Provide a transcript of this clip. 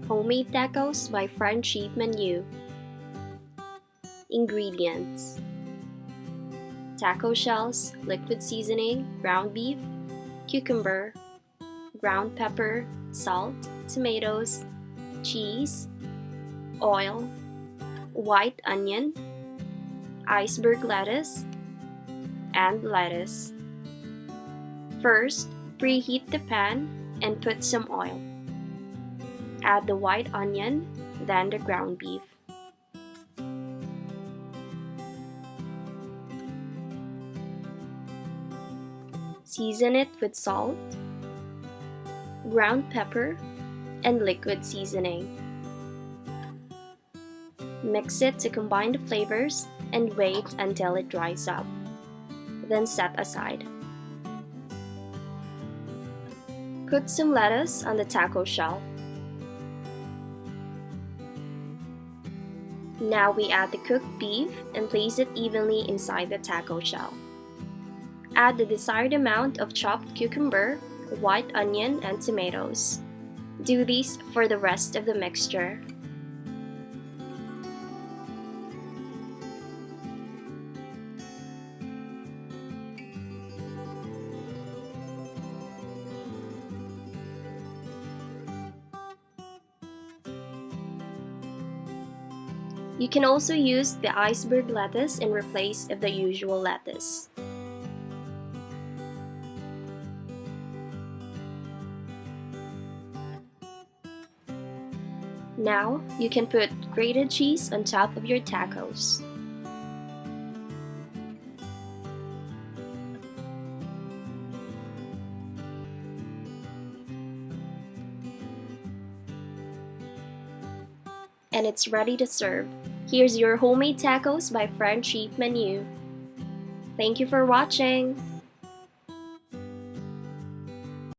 Homemade Tacos by Friend Cheap Menu. Ingredients: taco shells, liquid seasoning, ground beef, cucumber, ground pepper, salt, tomatoes, cheese, oil, white onion, iceberg lettuce, and lettuce. First, preheat the pan and put some oil. Add the white onion, then the ground beef. Season it with salt, ground pepper, and liquid seasoning. Mix it to combine the flavors and wait until it dries up. Then set aside. Put some lettuce on the taco shell. Now we add the cooked beef and place it evenly inside the taco shell. Add the desired amount of chopped cucumber, white onion, and tomatoes. Do this for the rest of the mixture. You can also use the iceberg lettuce in place of the usual lettuce. Now, you can put grated cheese on top of your tacos. And it's ready to serve. Here's your homemade tacos by Friend Cheap Menu. Thank you for watching!